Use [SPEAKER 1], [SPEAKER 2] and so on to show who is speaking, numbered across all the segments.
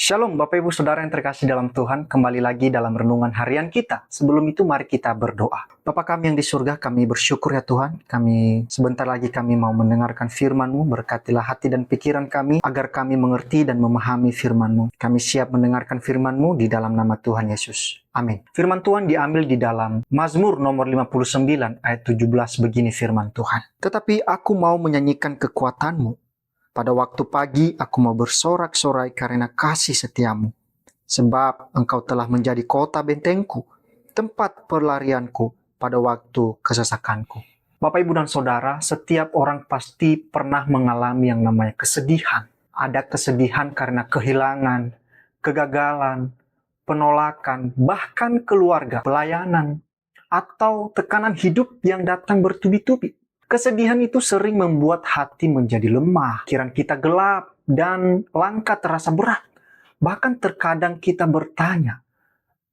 [SPEAKER 1] Shalom Bapak Ibu Saudara yang terkasih dalam Tuhan, kembali lagi dalam renungan harian kita. Sebelum itu mari kita berdoa. Bapa kami yang di surga, kami bersyukur ya Tuhan. Sebentar lagi kami mau mendengarkan firman-Mu, berkatilah hati dan pikiran kami, agar kami mengerti dan memahami firman-Mu. Kami siap mendengarkan firman-Mu di dalam nama Tuhan Yesus. Amin. Firman Tuhan diambil di dalam Mazmur nomor 59 ayat 17 begini firman Tuhan. Tetapi aku mau menyanyikan kekuatan-Mu. Pada waktu pagi aku mau bersorak-sorai karena kasih setiamu. Sebab engkau telah menjadi kota bentengku, tempat pelarianku pada waktu kesesakanku. Bapak, Ibu, dan Saudara, setiap orang pasti pernah mengalami yang namanya kesedihan. Ada kesedihan karena kehilangan, kegagalan, penolakan, bahkan keluarga, pelayanan, atau tekanan hidup yang datang bertubi-tubi. Kesedihan itu sering membuat hati menjadi lemah, pikiran kita gelap, dan langkah terasa berat. Bahkan terkadang kita bertanya,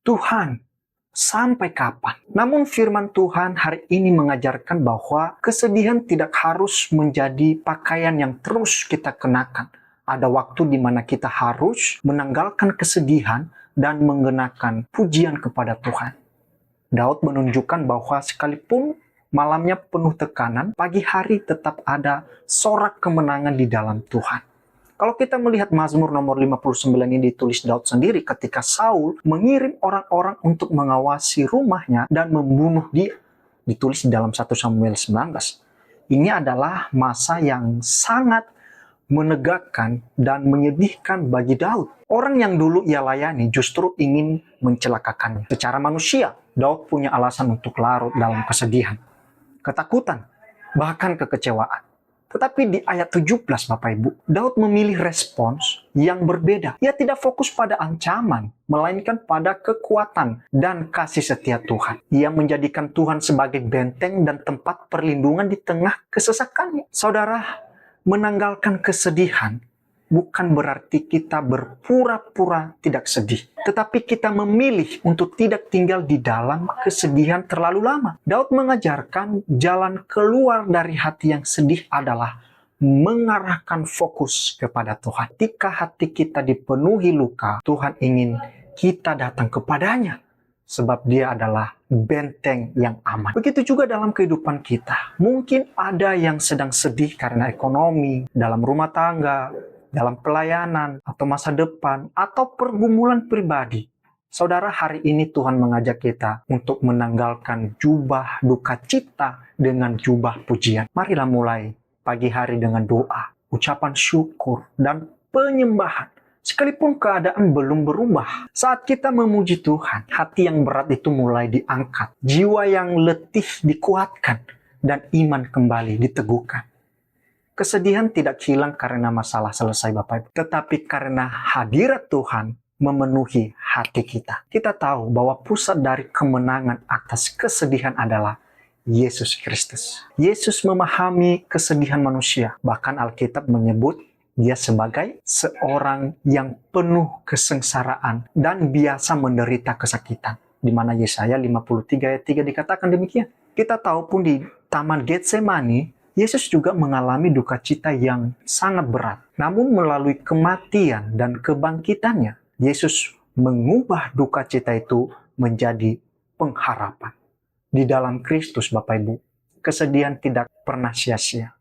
[SPEAKER 1] Tuhan, sampai kapan? Namun firman Tuhan hari ini mengajarkan bahwa kesedihan tidak harus menjadi pakaian yang terus kita kenakan. Ada waktu di mana kita harus menanggalkan kesedihan dan mengenakan pujian kepada Tuhan. Daud menunjukkan bahwa sekalipun malamnya penuh tekanan, pagi hari tetap ada sorak kemenangan di dalam Tuhan. Kalau kita melihat Mazmur nomor 59 ini ditulis Daud sendiri ketika Saul mengirim orang-orang untuk mengawasi rumahnya dan membunuh dia. Ditulis di dalam 1 Samuel 19. Ini adalah masa yang sangat menegakkan dan menyedihkan bagi Daud. Orang yang dulu ia layani justru ingin mencelakakannya. Secara manusia, Daud punya alasan untuk larut dalam kesedihan, ketakutan, bahkan kekecewaan. Tetapi di ayat 17 Bapak Ibu, Daud memilih respons yang berbeda. Ia tidak fokus pada ancaman, melainkan pada kekuatan dan kasih setia Tuhan. Ia menjadikan Tuhan sebagai benteng dan tempat perlindungan di tengah kesesakannya. Saudara, menanggalkan kesedihan bukan berarti kita berpura-pura tidak sedih. Tetapi kita memilih untuk tidak tinggal di dalam kesedihan terlalu lama. Daud mengajarkan jalan keluar dari hati yang sedih adalah mengarahkan fokus kepada Tuhan. Ketika hati kita dipenuhi luka, Tuhan ingin kita datang kepadanya. Sebab dia adalah benteng yang aman. Begitu juga dalam kehidupan kita. Mungkin ada yang sedang sedih karena ekonomi, dalam rumah tangga, dalam pelayanan, atau masa depan, atau pergumulan pribadi. Saudara, hari ini Tuhan mengajak kita untuk menanggalkan jubah duka cita dengan jubah pujian. Marilah mulai pagi hari dengan doa, ucapan syukur, dan penyembahan. Sekalipun keadaan belum berubah, saat kita memuji Tuhan, hati yang berat itu mulai diangkat, jiwa yang letih dikuatkan, dan iman kembali diteguhkan. Kesedihan tidak hilang karena masalah selesai Bapak Ibu, tetapi karena hadirat Tuhan memenuhi hati kita. Kita tahu bahwa pusat dari kemenangan atas kesedihan adalah Yesus Kristus. Yesus memahami kesedihan manusia. Bahkan Alkitab menyebut dia sebagai seorang yang penuh kesengsaraan dan biasa menderita kesakitan. Di mana Yesaya 53 ayat 3 dikatakan demikian. Kita tahu pun di Taman Getsemani, Yesus juga mengalami duka cita yang sangat berat. Namun melalui kematian dan kebangkitannya, Yesus mengubah duka cita itu menjadi pengharapan. Di dalam Kristus Bapak Ibu, kesedihan tidak pernah sia-sia.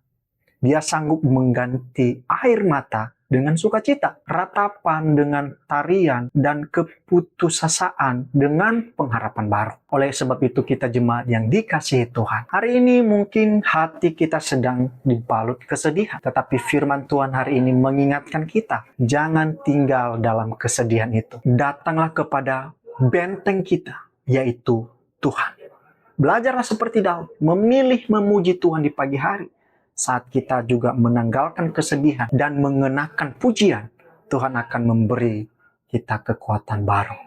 [SPEAKER 1] Dia sanggup mengganti air mata dengan sukacita, ratapan dengan tarian, dan keputusasaan dengan pengharapan baru. Oleh sebab itu kita jemaat yang dikasihi Tuhan, hari ini mungkin hati kita sedang dibalut kesedihan. Tetapi firman Tuhan hari ini mengingatkan kita, jangan tinggal dalam kesedihan itu. Datanglah kepada benteng kita, yaitu Tuhan. Belajarlah seperti Daud, memilih memuji Tuhan di pagi hari. Saat kita juga menanggalkan kesedihan dan mengenakan pujian, Tuhan akan memberi kita kekuatan baru.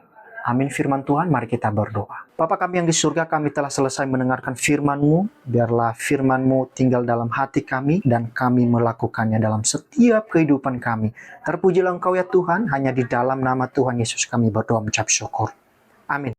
[SPEAKER 1] Amin firman Tuhan, mari kita berdoa. Bapa kami yang di surga, kami telah selesai mendengarkan firman-Mu. Biarlah firman-Mu tinggal dalam hati kami dan kami melakukannya dalam setiap kehidupan kami. Terpujilah Engkau ya Tuhan, hanya di dalam nama Tuhan Yesus kami berdoa mengucap syukur. Amin.